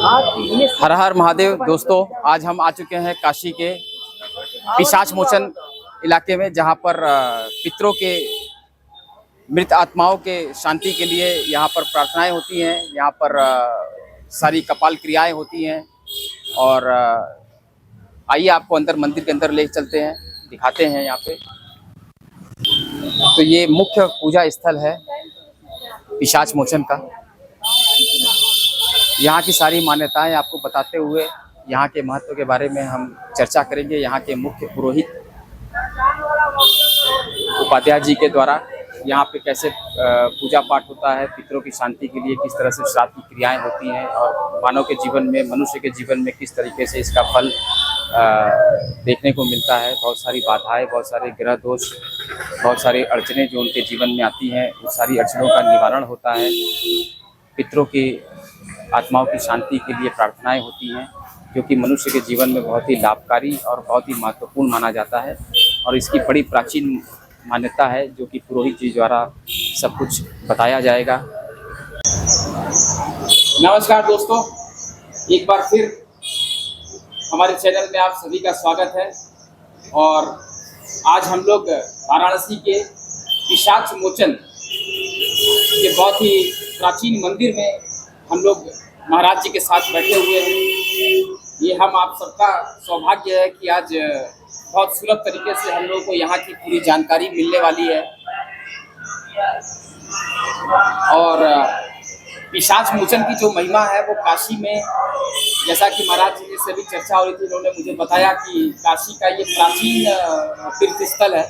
हर हर महादेव दोस्तों, आज हम आ चुके हैं काशी के पिशाच मोचन इलाके में, जहां पर पितरों के मृत आत्माओं के शांति के लिए यहाँ पर प्रार्थनाएं होती हैं। यहाँ पर सारी कपाल क्रियाएं होती हैं। और आइए आपको अंदर मंदिर के अंदर ले चलते हैं, दिखाते हैं यहाँ पे। तो ये मुख्य पूजा स्थल है पिशाच मोचन का। यहाँ की सारी मान्यताएं आपको बताते हुए यहाँ के महत्व के बारे में हम चर्चा करेंगे। यहाँ के मुख्य पुरोहित उपाध्याय जी के द्वारा यहाँ पे कैसे पूजा पाठ होता है, पितरों की शांति के लिए किस तरह से श्राद्ध की क्रियाएं होती हैं, और मानव के जीवन में, मनुष्य के जीवन में किस तरीके से इसका फल देखने को मिलता है। बहुत सारी बाधाएं, बहुत सारे ग्रह दोष, बहुत सारी अड़चनें जो उनके जीवन में आती हैं, उन सारी अड़चनों का निवारण होता है। पितरों की आत्माओं की शांति के लिए प्रार्थनाएं होती हैं, जो कि मनुष्य के जीवन में बहुत ही लाभकारी और बहुत ही महत्वपूर्ण माना जाता है। और इसकी बड़ी प्राचीन मान्यता है, जो कि पुरोहित जी द्वारा सब कुछ बताया जाएगा। नमस्कार दोस्तों, एक बार फिर हमारे चैनल में आप सभी का स्वागत है। और आज हम लोग वाराणसी के पिशाच मोचन के बहुत ही प्राचीन मंदिर में हम लोग महाराज जी के साथ बैठे हुए हैं। ये हम आप सबका सौभाग्य है कि आज बहुत सुलभ तरीके से हम लोग को यहाँ की पूरी जानकारी मिलने वाली है। और पिशाच मोचन की जो महिमा है वो काशी में, जैसा कि महाराज जी से भी चर्चा हो रही थी, उन्होंने मुझे बताया कि काशी का ये प्राचीन तीर्थ स्थल है।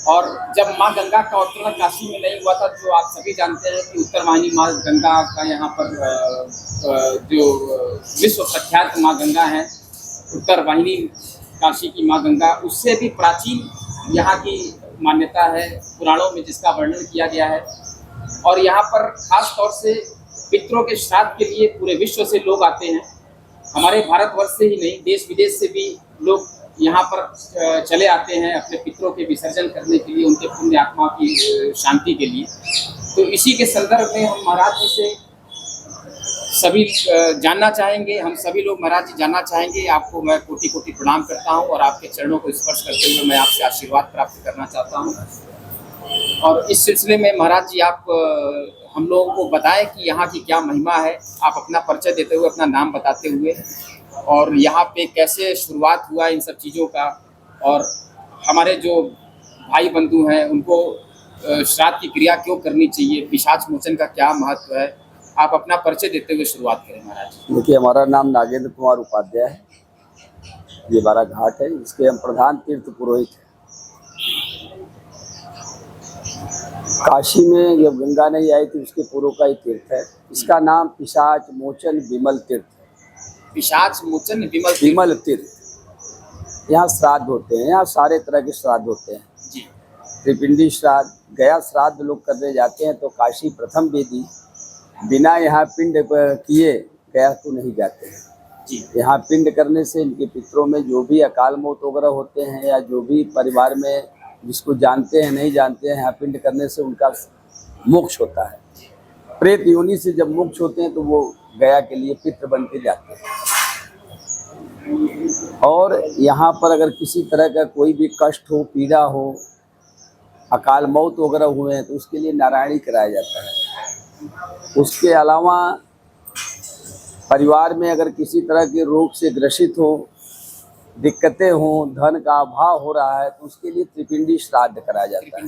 और जब माँ गंगा का अवतरण काशी में नहीं हुआ था, तो आप सभी जानते हैं कि उत्तर वाहिनी माँ गंगा का यहाँ पर जो विश्व प्रख्यात माँ गंगा है, उत्तर वाहिनी काशी की माँ गंगा, उससे भी प्राचीन यहाँ की मान्यता है पुराणों में, जिसका वर्णन किया गया है। और यहाँ पर खास तौर से पितरों के श्राद्ध के लिए पूरे विश्व से लोग आते हैं। हमारे भारतवर्ष से ही नहीं, देश विदेश से भी लोग यहाँ पर चले आते हैं अपने पितरों के विसर्जन करने के लिए, उनके पुण्य आत्मा की शांति के लिए। तो इसी के संदर्भ में हम महाराज जी से सभी जानना चाहेंगे, हम सभी लोग महाराज जी जानना चाहेंगे। आपको मैं कोटि कोटि प्रणाम करता हूँ और आपके चरणों को स्पर्श करते हुए मैं आपसे आशीर्वाद प्राप्त करना चाहता हूँ। और इस सिलसिले में महाराज जी आप हम लोगों को बताएं कि यहाँ की क्या महिमा है। आप अपना परिचय देते हुए, अपना नाम बताते हुए, और यहाँ पे कैसे शुरुआत हुआ इन सब चीज़ों का, और हमारे जो भाई बंधु हैं उनको श्राद्ध की क्रिया क्यों करनी चाहिए, पिशाच मोचन का क्या महत्व है। आप अपना परिचय देते हुए शुरुआत करें महाराज। देखिए, हमारा नाम नागेंद्र कुमार उपाध्याय है। ये 12 घाट है, इसके हम प्रधान तीर्थ पुरोहित हैं। काशी में जब गंगा नहीं आई थी, उसके पूर्व का ही तीर्थ है। इसका नाम पिशाच मोचन विमल तीर्थ है। पिशाच मोचन विमल तीर्थ। यहाँ श्राद्ध होते हैं, यहाँ सारे तरह के श्राद्ध होते हैं जी। त्रिपिंडी श्राद्ध, गया श्राद्ध लोग करने जाते हैं तो काशी प्रथम वेदी, बिना यहाँ पिंड किए गया तो नहीं जाते हैं जी। यहाँ पिंड करने से इनके पितरों में जो भी अकाल मौत वगैरह होते हैं, या जो भी परिवार में जिसको जानते हैं नहीं जानते हैं, यहाँ पिंड करने से उनका मोक्ष होता है। प्रेत योनि से जब मोक्ष होते हैं तो वो गया के लिए पितृ बन के जाते हैं। और यहाँ पर अगर किसी तरह का कोई भी कष्ट हो, पीड़ा हो, अकाल मौत वगैरह हुए हैं, तो उसके लिए नारायणी कराया जाता है। उसके अलावा परिवार में अगर किसी तरह के रोग से ग्रसित हो, दिक्कतें हों, धन का अभाव हो रहा है, तो उसके लिए त्रिपिंडी श्राद्ध कराया जाता है।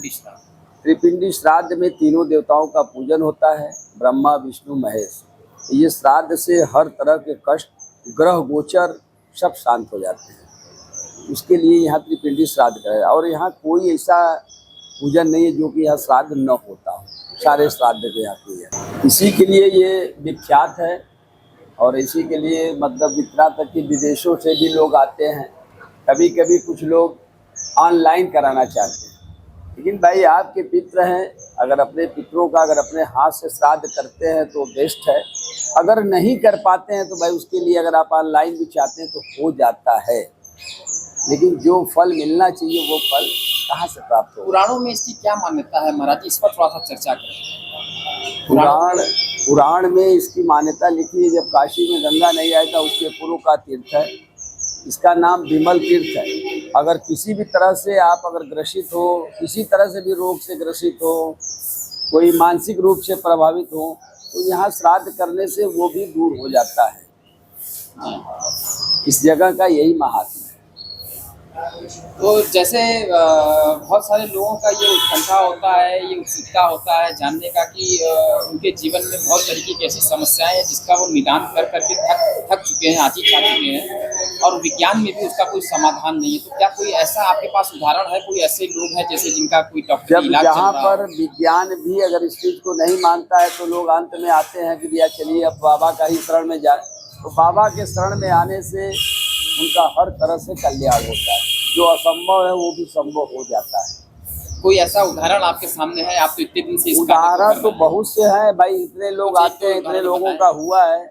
त्रिपिंडी श्राद्ध में तीनों देवताओं का पूजन होता है, ब्रह्मा विष्णु महेश। ये श्राद्ध से हर तरह के कष्ट, ग्रह गोचर सब शांत हो जाते हैं। उसके लिए यहाँ त्रिपिंडी श्राद्ध कराया। और यहाँ कोई ऐसा पूजन नहीं है जो कि यहाँ श्राद्ध न होता हो, सारे श्राद्ध के यहाँ पूजन। इसी के लिए ये विख्यात है। और इसी के लिए मतलब इतना तक कि विदेशों से भी लोग आते हैं। कभी कभी कुछ लोग ऑनलाइन कराना चाहते हैं, लेकिन भाई आपके पितृ हैं, अगर अपने पितरों का अगर अपने हाथ से श्राद्ध करते हैं तो बेस्ट है। अगर नहीं कर पाते हैं तो भाई उसके लिए अगर आप ऑनलाइन भी चाहते हैं तो हो जाता है, लेकिन जो फल मिलना चाहिए वो फल कहाँ से प्राप्त हो। पुराणों में इसकी क्या मान्यता है महाराज, इस पर थोड़ा सा चर्चा करें। पुराण में इसकी मान्यता लिखी है, जब काशी में गंगा नहीं आया था उसके पूर्व का तीर्थ है। इसका नाम विमल तीर्थ है। अगर किसी भी तरह से आप अगर ग्रसित हो, किसी तरह से भी रोग से ग्रसित हो, कोई मानसिक रूप से प्रभावित हो, तो यहाँ श्राद्ध करने से वो भी दूर हो जाता है। इस जगह का यही महात्मा है। तो जैसे बहुत सारे लोगों का ये उत्कंठा होता है, ये उत्सुकता होता है जानने का कि उनके जीवन में बहुत तरीके की ऐसी समस्याएं हैं जिसका वो निदान कर करके थक चुके हैं, आजी खा चुके हैं, और विज्ञान में भी उसका कोई समाधान नहीं है। तो क्या कोई ऐसा आपके पास उदाहरण है, कोई ऐसे लोग हैं जैसे जिनका कोई डॉक्टरी इलाज चल रहा है? जहाँ पर विज्ञान भी अगर इस चीज को नहीं मानता है तो लोग अंत में आते हैं कि भैया चलिए अब बाबा का ही शरण में जाए। तो बाबा के शरण में आने से उनका हर तरह से कल्याण होता है, जो असंभव है वो भी संभव हो जाता है। कोई ऐसा उदाहरण आपके सामने है? आप तो इतने दिन से उदाहरण तो बहुत से हैं भाई, इतने लोग आते हैं, इतने लोगों का हुआ है।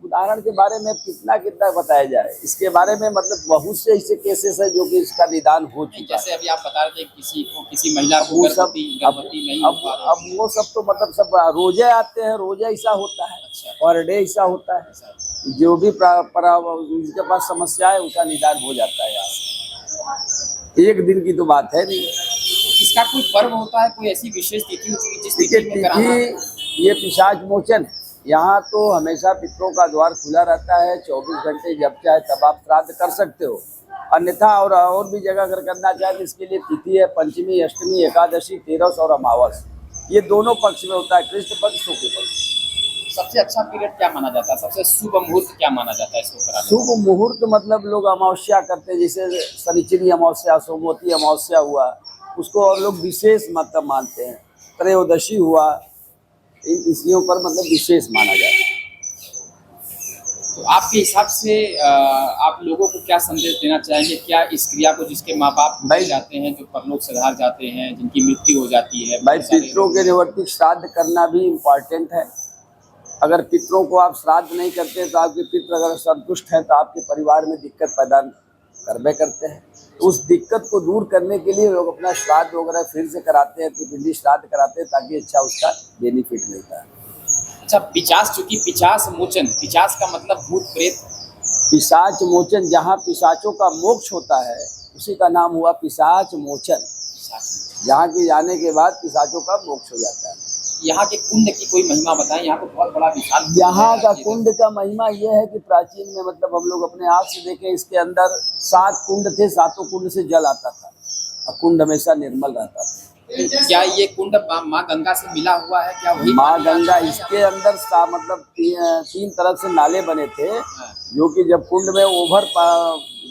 उदाहरण के बारे में कितना बताया जाए, इसके बारे में मतलब बहुत से ऐसे केसेस है जो कि इसका निदान हो चुका है। जैसे अभी आप बता रहे थे किसी महिला को गर्भवती नहीं अब वो सब तो मतलब सब रोजे आते हैं, रोजे ऐसा होता है, पर डे ऐसा होता है। जो भी जिसके पास समस्या है उसका निदान हो जाता है यार। एक दिन की तो बात है नहीं। इसका कोई पर्व होता है, कोई ऐसी विशेष तिथि होती है जिस तिथि में कराना है? ये पिशाच मोचन, यहाँ तो हमेशा पितरों का द्वार खुला रहता है 24 घंटे, जब चाहे तब आप श्राद्ध कर सकते हो। अन्यथा और भी जगह अगर करना चाहे तो इसके लिए तिथि है पंचमी, अष्टमी, एकादशी, तेरस और अमावस, ये दोनों पक्ष में होता है, कृष्ण पक्ष, शुक्ल पक्ष। सबसे अच्छा पीरियड क्या माना जाता है, सबसे शुभ मुहूर्त क्या माना जाता है इसको कराने? शुभ मुहूर्त मतलब लोग अमावस्या करते हैं, जैसे शनिचरी अमावस्या, सोमवती अमावस्या हुआ, उसको और लोग विशेष मतलब मानते हैं। त्रयोदशी हुआ, इन तिथियों पर मतलब विशेष माना जाता है। तो आपके हिसाब से आप लोगों को क्या संदेश देना चाहेंगे? क्या इस क्रिया को, जिसके माँ बाप मर जाते हैं, जो परलोक सिधार जाते हैं, जिनकी मृत्यु हो जाती है, भाई पितरों के निवर्तिक श्राद्ध करना भी इम्पोर्टेंट है। अगर पितरों को आप श्राद्ध नहीं करते तो आपके पितर अगर संतुष्ट हैं तो आपके परिवार में दिक्कत पैदा करबे करते हैं। तो उस दिक्कत को दूर करने के लिए लोग अपना श्राद्ध वगैरह फिर से कराते हैं, त्रिपिंडी श्राद्ध कराते हैं, ताकि अच्छा उसका बेनिफिट मिलता है। अच्छा, पिशाच, चूंकि पिशाच मोचन, पिशाच का मतलब भूत प्रेत, पिशाच मोचन, जहाँ पिशाचों का मोक्ष होता है उसी का नाम हुआ पिशाच मोचन। जहाँ की जाने के बाद पिशाचों का मोक्ष हो जाता है। यहाँ के कुंड की कोई महिमा बताएं? यहाँ पे बहुत बड़ा विशाल यहाँ का कुंड का महिमा यह है कि प्राचीन में मतलब हम लोग अपने आँख से देखें, इसके अंदर 7 कुंड थे, 7 कुंड से जल आता था और कुंड हमेशा निर्मल रहता था। क्या ये कुंड माँ गंगा से मिला हुआ है? क्या वही माँ गंगा? इसके अंदर मतलब 3 तरफ से नाले बने थे, जो कि जब कुंड में ओवर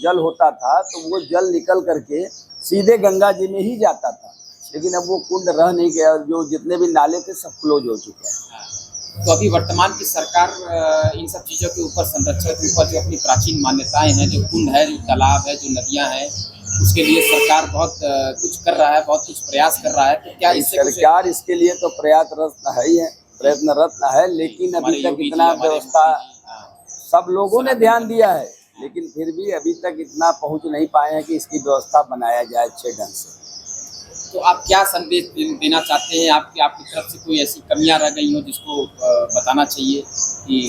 जल होता था तो वो जल निकल करके सीधे गंगा जी में ही जाता था। लेकिन अब वो कुंड रह नहीं गया, जो जितने भी नाले थे सब क्लोज हो चुके हैं। तो अभी वर्तमान की सरकार इन सब चीज़ों के ऊपर, संरक्षण के ऊपर, जो अपनी प्राचीन मान्यताएं हैं, जो कुंड है, जो तालाब है, जो नदियां हैं, उसके लिए सरकार बहुत कुछ कर रहा है, बहुत कुछ प्रयास कर रहा है। तो क्या इससे सरकार इसके लिए तो प्रयासरत है, लेकिन अभी तक इतना व्यवस्था सब लोगों ने ध्यान दिया है, लेकिन फिर भी अभी तक इतना पहुँच नहीं पाए हैं कि इसकी व्यवस्था बनाया जाए अच्छे ढंग से। तो आप क्या संदेश देना चाहते हैं? आपकी तरफ से कोई ऐसी कमियां रह गई हो जिसको बताना चाहिए कि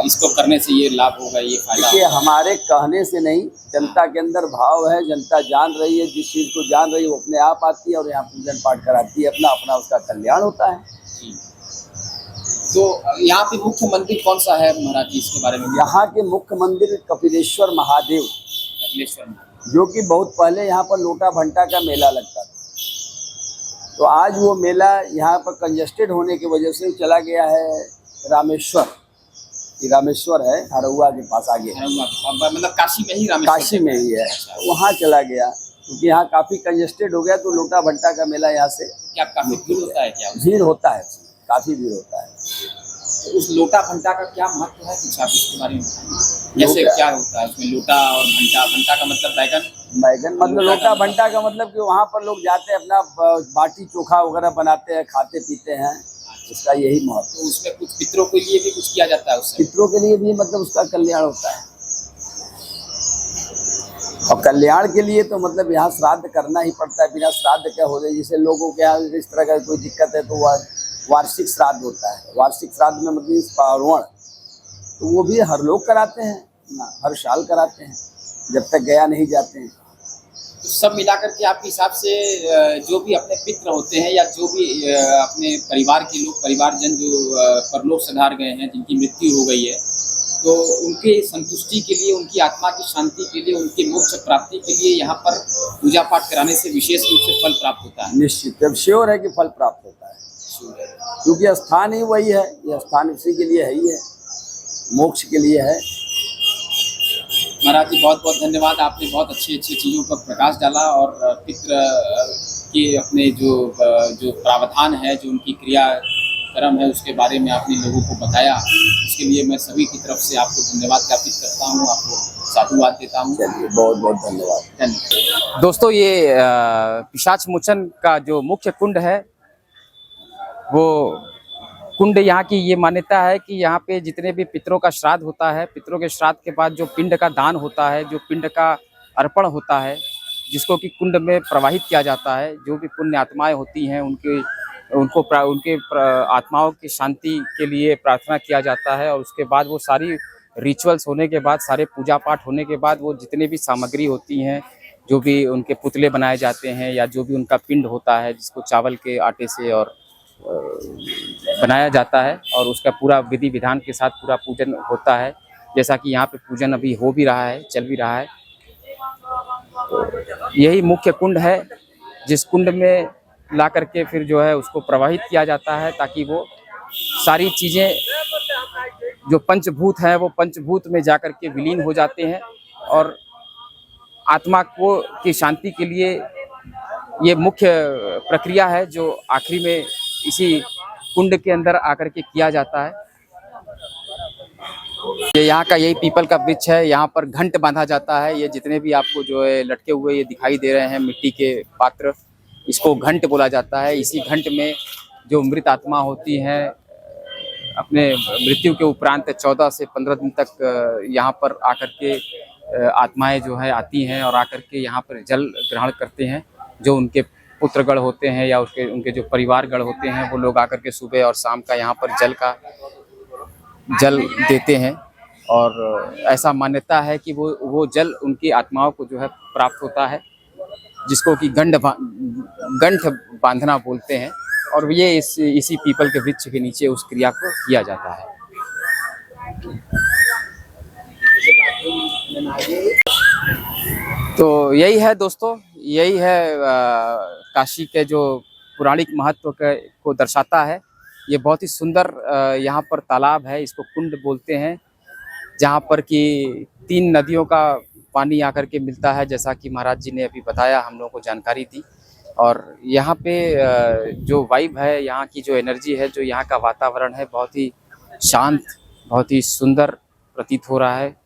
इसको करने से ये लाभ होगा, ये फायदा? देखिए, हमारे कहने से नहीं, जनता के अंदर भाव है, जनता जान रही है, जिस चीज़ को जान रही है वो अपने आप आती है और यहाँ पूजन पाठ कराती है, अपना अपना उसका कल्याण होता है। तो यहाँ पे मुख्य मंदिर कौन सा है महाराज जी, इसके बारे में? यहाँ के मुख्य मंदिर कपिलेश्वर महादेव, जो कि बहुत पहले यहाँ पर लोटा भंटा का मेला लगता था। तो आज वो मेला यहाँ पर कंजस्टेड होने की वजह से चला गया है रामेश्वर। रामेश्वर है हरहुआ के पास, आगे मतलब काशी में ही, काशी में ही है, वहाँ चला गया क्योंकि यहाँ काफ़ी कंजस्टेड हो गया। तो लोटा भंटा का मेला यहाँ से क्या काफ़ी भीड़ होता है? क्या भीड़ होता है? काफ़ी भीड़ होता है। तो उस लोटा भंटा का क्या महत्व है, कुछ आप इसके बारे में कैसे, क्या होता है उसमें? लोटा और भंटा, भंटा का मतलब बैगन मतलब लोटा भंटा का मतलब कि वहाँ पर लोग जाते हैं, अपना बाटी चोखा वगैरह बनाते हैं, खाते पीते हैं, उसका यही महत्व। तो उसमें कुछ पितरों के लिए भी कुछ किया जाता है उससे? पितरों के लिए भी मतलब उसका कल्याण होता है। और कल्याण के लिए तो मतलब यहाँ श्राद्ध करना ही पड़ता है, बिना श्राद्ध क्या हो जाए। जैसे लोगों के यहाँ इस तरह का कोई दिक्कत है तो वह वार्षिक श्राद्ध होता है। वार्षिक श्राद्ध में मतलब पार्वण, तो वो भी हर लोग कराते हैं ना, हर साल कराते हैं जब तक गया नहीं जाते हैं। तो सब मिलाकर के आपके हिसाब से जो भी अपने पितृ होते हैं या जो भी अपने परिवार के लोग, परिवारजन जो परलोक सिधार गए हैं, जिनकी मृत्यु हो गई है, तो उनके संतुष्टि के लिए, उनकी आत्मा की शांति के लिए, उनकी मोक्ष प्राप्ति के लिए यहाँ पर पूजा पाठ कराने से विशेष रूप से फल प्राप्त होता है। निश्चित, अब श्योर है कि फल प्राप्त होता है, क्योंकि स्थान ही वही है, ये स्थान उसी के लिए है ही है, मोक्ष के लिए है। महाराज जी बहुत बहुत धन्यवाद, आपने बहुत अच्छी अच्छी चीज़ों पर प्रकाश डाला और पितृ के अपने जो प्रावधान है, जो उनकी क्रिया कर्म है, उसके बारे में आपने लोगों को बताया। इसके लिए मैं सभी की तरफ से आपको धन्यवाद ज्ञापित करता हूँ, आपको साधुवाद देता हूँ। चलिए, बहुत बहुत धन्यवाद। धन्यवाद। दोस्तों, ये पिशाच मोचन का जो मुख्य कुंड है, वो कुंड यहाँ की ये मान्यता है कि यहाँ पे जितने भी पितरों का श्राद्ध होता है, पितरों के श्राद्ध के बाद जो पिंड का दान होता है, जो पिंड का अर्पण होता है, जिसको कि कुंड में प्रवाहित किया जाता है, जो भी पुण्य आत्माएं होती हैं उनके आत्माओं की शांति के लिए प्रार्थना किया जाता है। और उसके बाद वो सारी रिचुअल्स होने के बाद, सारे पूजा पाठ होने के बाद, वो जितने भी सामग्री होती हैं, जो भी उनके पुतले बनाए जाते हैं या जो भी उनका पिंड होता है, जिसको चावल के आटे से और बनाया जाता है, और उसका पूरा विधि विधान के साथ पूरा पूजन होता है। जैसा कि यहाँ पे पूजन अभी हो भी रहा है, चल भी रहा है। तो यही मुख्य कुंड है, जिस कुंड में ला करके फिर जो है उसको प्रवाहित किया जाता है, ताकि वो सारी चीज़ें जो पंचभूत हैं वो पंचभूत में जा कर के विलीन हो जाते हैं। और आत्मा को की शांति के लिए ये मुख्य प्रक्रिया है, जो आखिरी में इसी कुंड के अंदर आकर के किया जाता है। ये यहाँ का यही पीपल का वृक्ष है, यहाँ पर घंट बांधा जाता है। ये जितने भी आपको जो है लटके हुए ये दिखाई दे रहे हैं मिट्टी के पात्र, इसको घंट बोला जाता है। इसी घंट में जो मृत आत्मा होती हैं, अपने मृत्यु के उपरांत 14 से 15 दिन तक यहाँ पर आकर के आत्माएं जो है आती हैं और आकर के यहाँ पर जल ग्रहण करते हैं। जो उनके पुत्रगण होते हैं या उनके जो परिवारगण होते हैं, वो लोग आकर के सुबह और शाम का यहाँ पर जल देते हैं। और ऐसा मान्यता है कि वो जल उनकी आत्माओं को जो है प्राप्त होता है, जिसको कि गंठ बांधना बोलते हैं। और ये इसी पीपल के वृक्ष के नीचे उस क्रिया को किया जाता है। तो यही है दोस्तों, यही है काशी के जो पौराणिक महत्व को दर्शाता है। ये बहुत ही सुंदर यहाँ पर तालाब है, इसको कुंड बोलते हैं, जहाँ पर कि 3 नदियों का पानी आकर के मिलता है, जैसा कि महाराज जी ने अभी बताया, हम लोगों को जानकारी दी। और यहाँ पे जो वाइब है, यहाँ की जो एनर्जी है, जो यहाँ का वातावरण है, बहुत ही शांत, बहुत ही सुंदर प्रतीत हो रहा है।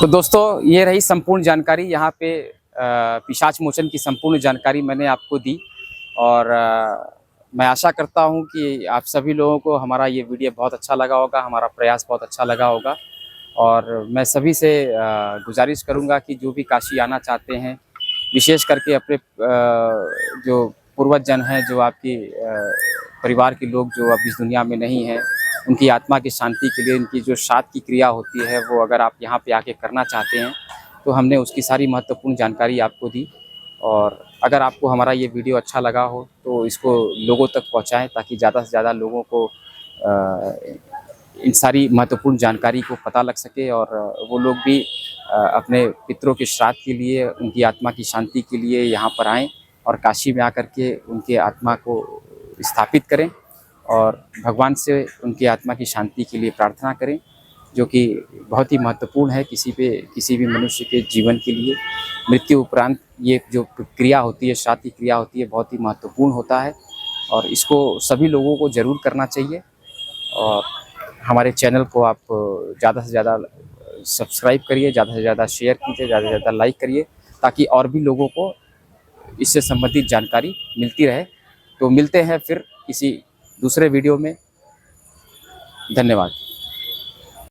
तो दोस्तों, ये रही संपूर्ण जानकारी। यहाँ पे पिशाच मोचन की संपूर्ण जानकारी मैंने आपको दी। और मैं आशा करता हूँ कि आप सभी लोगों को हमारा ये वीडियो बहुत अच्छा लगा होगा, हमारा प्रयास बहुत अच्छा लगा होगा। और मैं सभी से गुजारिश करूँगा कि जो भी काशी आना चाहते हैं, विशेष करके अपने जो पूर्वजन हैं, जो आपकी परिवार के लोग जो अब इस दुनिया में नहीं हैं, उनकी आत्मा की शांति के लिए इनकी जो श्राद्ध की क्रिया होती है, वो अगर आप यहाँ पे आके करना चाहते हैं, तो हमने उसकी सारी महत्वपूर्ण जानकारी आपको दी। और अगर आपको हमारा ये वीडियो अच्छा लगा हो तो इसको लोगों तक पहुँचाएँ, ताकि ज़्यादा से ज़्यादा लोगों को इन सारी महत्वपूर्ण जानकारी को पता लग सके और वो लोग भी अपने पितरों के श्राद्ध के लिए, उनकी आत्मा की शांति के लिए यहाँ पर आएँ और काशी में आकर के उनके आत्मा को स्थापित करें और भगवान से उनकी आत्मा की शांति के लिए प्रार्थना करें, जो कि बहुत ही महत्वपूर्ण है किसी भी मनुष्य के जीवन के लिए। मृत्यु उपरांत ये जो क्रिया होती है, श्राद्ध की क्रिया होती है, बहुत ही महत्वपूर्ण होता है और इसको सभी लोगों को ज़रूर करना चाहिए। और हमारे चैनल को आप ज़्यादा से ज़्यादा सब्सक्राइब करिए, ज़्यादा से ज़्यादा शेयर कीजिए, ज़्यादा से ज़्यादा लाइक करिए, ताकि और भी लोगों को इससे संबंधित जानकारी मिलती रहे। तो मिलते हैं फिर किसी दूसरे वीडियो में। धन्यवाद।